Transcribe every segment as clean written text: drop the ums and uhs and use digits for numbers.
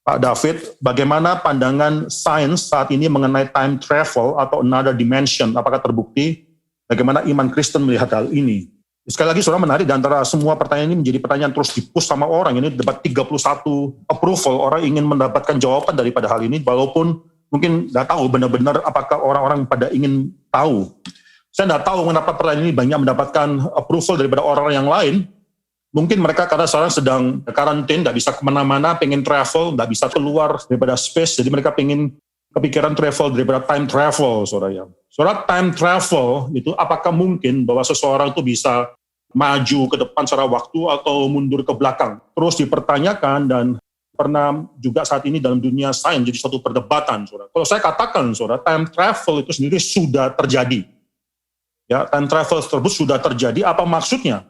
Pak David, bagaimana pandangan sains saat ini mengenai time travel atau another dimension? Apakah terbukti? Bagaimana iman Kristen melihat hal ini? Sekali lagi, saudara, menarik, di antara semua pertanyaan ini menjadi pertanyaan terus di-push sama orang. Ini dapat 31 approval, orang ingin mendapatkan jawaban daripada hal ini, walaupun mungkin tidak tahu benar-benar apakah orang-orang pada ingin tahu. Saya tidak tahu mengapa pertanyaan ini banyak mendapatkan approval daripada orang yang lain. Mungkin mereka karena sekarang sedang karantin, tidak bisa kemana-mana, pengen travel, tidak bisa keluar daripada space, jadi mereka pengen kepikiran travel daripada time travel, saudara ya. Saudara, time travel itu apakah mungkin bahwa seseorang itu bisa maju ke depan secara waktu atau mundur ke belakang? Terus dipertanyakan dan pernah juga saat ini dalam dunia sains jadi suatu perdebatan, saudara. Kalau saya katakan, saudara, time travel itu sendiri sudah terjadi. Ya, time travel tersebut sudah terjadi. Apa maksudnya?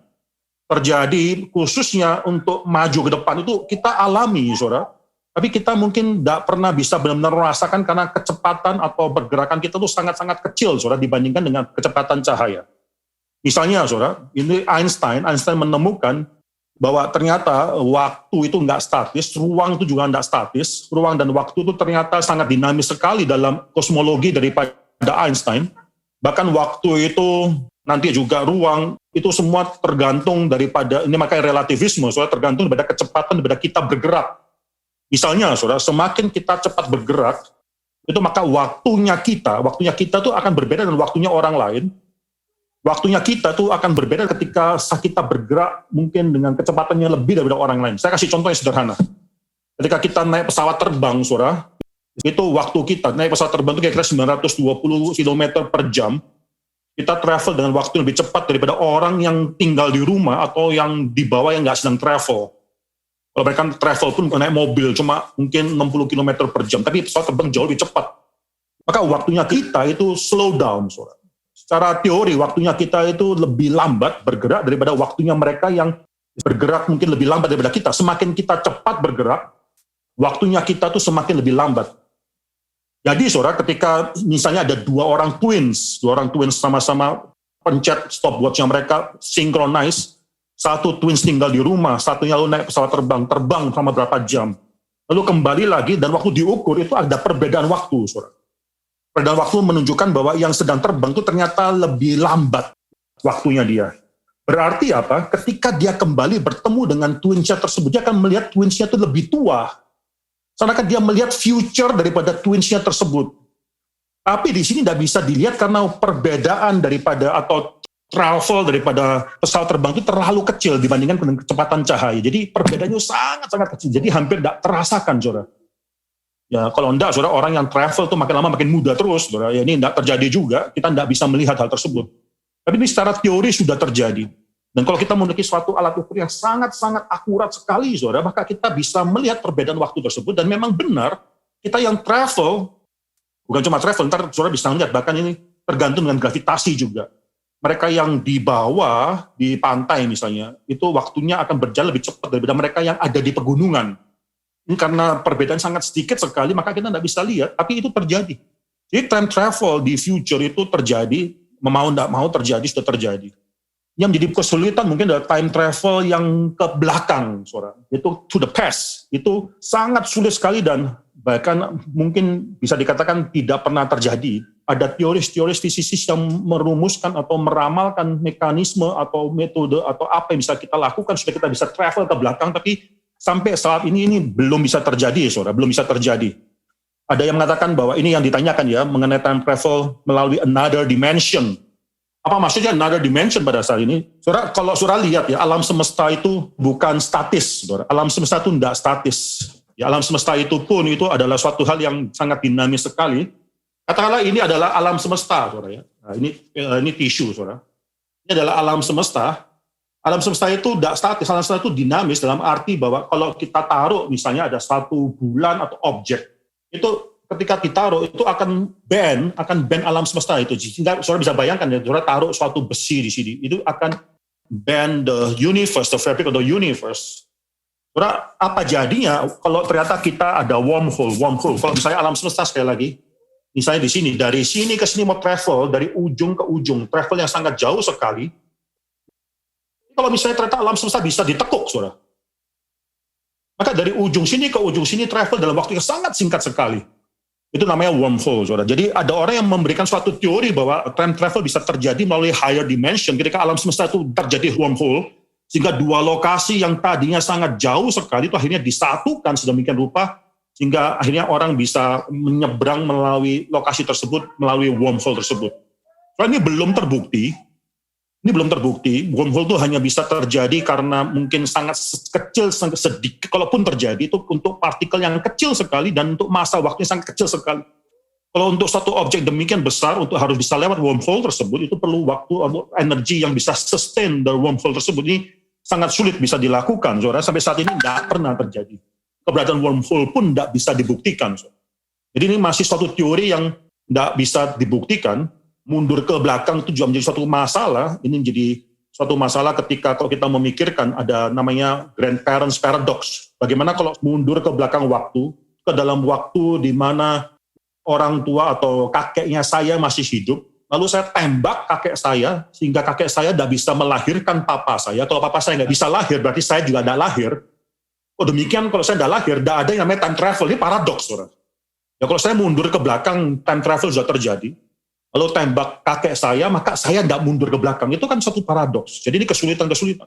Terjadi khususnya untuk maju ke depan itu kita alami, saudara. Tapi kita mungkin tidak pernah bisa benar-benar merasakan karena kecepatan atau pergerakan kita itu sangat-sangat kecil, saudara, dibandingkan dengan kecepatan cahaya. Misalnya, saudara, ini Einstein menemukan bahwa ternyata waktu itu nggak statis, ruang itu juga nggak statis. Ruang dan waktu itu ternyata sangat dinamis sekali dalam kosmologi daripada Einstein. Bahkan waktu itu nanti juga ruang, itu semua tergantung daripada, ini makanya relativisme, saudara, tergantung daripada kecepatan daripada kita bergerak. Misalnya, saudara, semakin kita cepat bergerak, itu maka waktunya kita tuh akan berbeda dengan waktunya orang lain. Waktunya kita tuh akan berbeda ketika kita bergerak mungkin dengan kecepatannya lebih daripada orang lain. Saya kasih contoh yang sederhana. Ketika kita naik pesawat terbang, saudara, itu waktu kita, naik pesawat terbang itu kira-kira 920 km per jam, kita travel dengan waktu yang lebih cepat daripada orang yang tinggal di rumah atau yang di bawah yang nggak sedang travel. Kalau mereka travel pun naik mobil cuma mungkin 60 km per jam, tapi pesawat terbang jauh lebih cepat. Maka waktunya kita itu slow down, saudara. Secara teori waktunya kita itu lebih lambat bergerak daripada waktunya mereka yang bergerak mungkin lebih lambat daripada kita. Semakin kita cepat bergerak, waktunya kita tuh semakin lebih lambat. Jadi, saudara, ketika misalnya ada dua orang twins sama-sama pencet stopwatch yang mereka synchronize, satu twins tinggal di rumah, satunya lalu naik pesawat terbang selama berapa jam, lalu kembali lagi, dan waktu diukur itu ada perbedaan waktu, saudara. Perbedaan waktu menunjukkan bahwa yang sedang terbang itu ternyata lebih lambat waktunya dia. Berarti apa? Ketika dia kembali bertemu dengan twinsnya tersebut, dia akan melihat twinsnya itu lebih tua. Karena dia melihat future daripada twinsnya tersebut. Tapi di sini tidak bisa dilihat karena perbedaan daripada atau travel daripada pesawat terbang itu terlalu kecil dibandingkan dengan kecepatan cahaya. Jadi perbedaannya sangat-sangat kecil. Jadi hampir tidak terasakan, saudara. Ya, kalau enggak, saudara, orang yang travel itu makin lama makin muda terus, saudara. Ya, ini tidak terjadi juga. Kita tidak bisa melihat hal tersebut. Tapi ini secara teori sudah terjadi. Dan kalau kita memiliki suatu alat ukur yang sangat-sangat akurat sekali, saudara, maka kita bisa melihat perbedaan waktu tersebut. Dan memang benar, kita yang travel, bukan cuma travel, ntar saudara bisa melihat, bahkan ini tergantung dengan gravitasi juga. Mereka yang di bawah, di pantai misalnya, itu waktunya akan berjalan lebih cepat daripada mereka yang ada di pegunungan. Ini karena perbedaan sangat sedikit sekali, maka kita tidak bisa lihat, tapi itu terjadi. Jadi time travel di future itu terjadi, mau tidak mau terjadi, sudah terjadi. Yang menjadi kesulitan mungkin adalah time travel yang ke belakang, saudara. Itu to the past. Itu sangat sulit sekali dan bahkan mungkin bisa dikatakan tidak pernah terjadi. Ada teoris-teoris fisikis yang merumuskan atau meramalkan mekanisme atau metode atau apa yang bisa kita lakukan supaya kita bisa travel ke belakang, tapi sampai saat ini belum bisa terjadi, saudara. Belum bisa terjadi. Ada yang mengatakan bahwa ini yang ditanyakan ya, mengenai time travel melalui another dimension. Apa maksudnya another dimension pada saat ini? Saudara, kalau saudara lihat ya, alam semesta itu bukan statis, saudara. Alam semesta itu tidak statis. Ya, alam semesta itu pun itu adalah suatu hal yang sangat dinamis sekali. Katakanlah ini adalah alam semesta, saudara ya. Nah, ini tisu, saudara. Ini adalah alam semesta. Alam semesta itu tidak statis, alam semesta itu dinamis dalam arti bahwa kalau kita taruh misalnya ada satu bulan atau objek, itu ketika ditaruh itu akan bend alam semesta itu. Sehingga saudara bisa bayangkan ya, saudara taruh suatu besi di sini, itu akan bend the universe, the fabric of the universe. Saudara, apa jadinya kalau ternyata kita ada wormhole. Kalau misalnya alam semesta sekali lagi, misalnya di sini, dari sini ke sini mau travel, dari ujung ke ujung, travel yang sangat jauh sekali. Kalau misalnya ternyata alam semesta bisa ditekuk, saudara. Maka dari ujung sini ke ujung sini travel dalam waktu yang sangat singkat sekali. Itu namanya wormhole, saudara. Jadi ada orang yang memberikan suatu teori bahwa time travel bisa terjadi melalui higher dimension ketika alam semesta itu terjadi wormhole, sehingga dua lokasi yang tadinya sangat jauh sekali itu akhirnya disatukan sedemikian rupa, sehingga akhirnya orang bisa menyeberang melalui lokasi tersebut, melalui wormhole tersebut. Soalnya ini belum terbukti. Ini belum terbukti, wormhole itu hanya bisa terjadi karena mungkin sangat kecil, sangat sedikit, kalaupun terjadi itu untuk partikel yang kecil sekali dan untuk masa waktunya sangat kecil sekali. Kalau untuk satu objek demikian besar, untuk harus bisa lewat wormhole tersebut, itu perlu waktu atau energi yang bisa sustain dari wormhole tersebut. Ini sangat sulit bisa dilakukan, saudara. Sampai saat ini tidak pernah terjadi. Keberadaan wormhole pun tidak bisa dibuktikan. Saudara. Jadi ini masih suatu teori yang tidak bisa dibuktikan. Mundur ke belakang itu juga menjadi suatu masalah. Ini menjadi suatu masalah ketika kalau kita memikirkan ada namanya grandparents paradox. Bagaimana kalau mundur ke belakang waktu, ke dalam waktu di mana orang tua atau kakeknya saya masih hidup, lalu saya tembak kakek saya, sehingga kakek saya tidak bisa melahirkan papa saya. Kalau papa saya nggak bisa lahir, berarti saya juga tidak lahir. Oh demikian, kalau saya tidak lahir, tidak ada yang namanya time travel. Ini paradoks, saudara. Ya kalau saya mundur ke belakang, time travel sudah terjadi. Lalu tembak kakek saya, maka saya tidak mundur ke belakang. Itu kan suatu paradoks. Jadi ini kesulitan-kesulitan.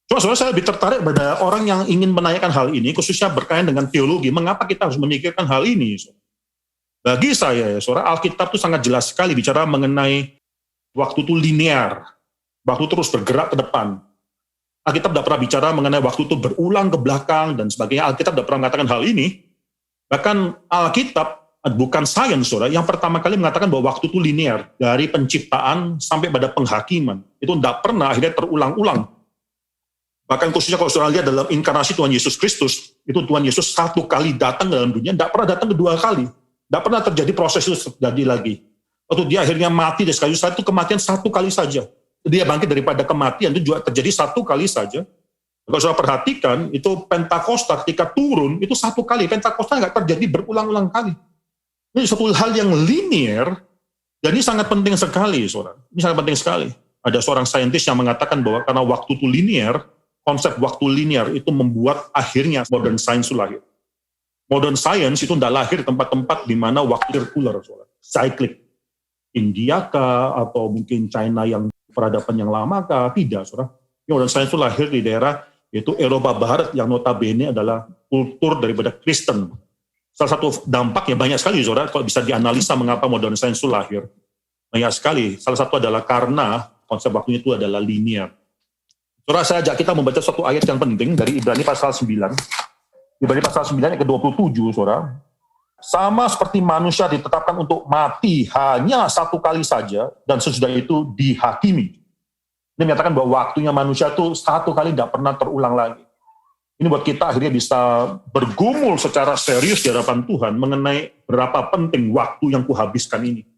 Cuma saudara, saya lebih tertarik pada orang yang ingin menanyakan hal ini, khususnya berkaitan dengan teologi. Mengapa kita harus memikirkan hal ini? Saudara? Bagi saya, saudara, Alkitab itu sangat jelas sekali bicara mengenai waktu itu linear. Waktu terus bergerak ke depan. Alkitab tidak pernah bicara mengenai waktu itu berulang ke belakang dan sebagainya. Alkitab tidak pernah mengatakan hal ini. Bahkan Alkitab bukan sains, saudara, yang pertama kali mengatakan bahwa waktu itu linear, dari penciptaan sampai pada penghakiman. Itu tidak pernah akhirnya terulang-ulang. Bahkan khususnya kalau saudara lihat dalam inkarnasi Tuhan Yesus Kristus, itu Tuhan Yesus satu kali datang dalam dunia, tidak pernah datang kedua kali. Tidak pernah terjadi proses itu terjadi lagi. Waktu dia akhirnya mati, dan sekali itu kematian satu kali saja. Dia bangkit daripada kematian, itu juga terjadi satu kali saja. Kalau saudara perhatikan, itu Pentakosta ketika turun, itu satu kali. Pentakosta nggak terjadi berulang-ulang kali. Ini suatu hal yang linear, dan ini sangat penting sekali, saudara. Ini sangat penting sekali. Ada seorang saintis yang mengatakan bahwa karena waktu itu linear, konsep waktu linear itu membuat akhirnya modern science itu lahir. Modern science itu tidak lahir di tempat-tempat di mana waktu sirkular, saudara. Cyclic. India kah, atau mungkin China yang peradaban yang lama kah? Tidak, saudara. Modern science itu lahir di daerah yaitu Eropa Barat yang notabene adalah kultur daripada Kristen. Salah satu dampaknya banyak sekali, saudara, kalau bisa dianalisa mengapa modern science itu lahir. Banyak sekali. Salah satu adalah karena konsep waktunya itu adalah linear. Saudara, saya ajak kita membaca satu ayat yang penting dari Ibrani pasal 9. Ibrani pasal 9 ayat ke-27, saudara. Sama seperti manusia ditetapkan untuk mati hanya satu kali saja, dan sesudah itu dihakimi. Ini menyatakan bahwa waktunya manusia itu satu kali tidak pernah terulang lagi. Ini buat kita akhirnya bisa bergumul secara serius di hadapan Tuhan mengenai berapa penting waktu yang kuhabiskan ini.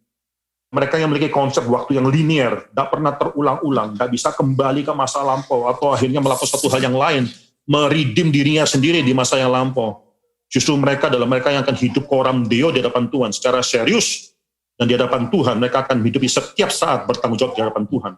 Mereka yang memiliki konsep waktu yang linear, tidak pernah terulang-ulang, tidak bisa kembali ke masa lampau, atau akhirnya melakukan satu hal yang lain, meridim dirinya sendiri di masa yang lampau. Justru mereka adalah mereka yang akan hidup coram deo di hadapan Tuhan secara serius, dan di hadapan Tuhan mereka akan hidup di setiap saat bertanggung jawab di hadapan Tuhan.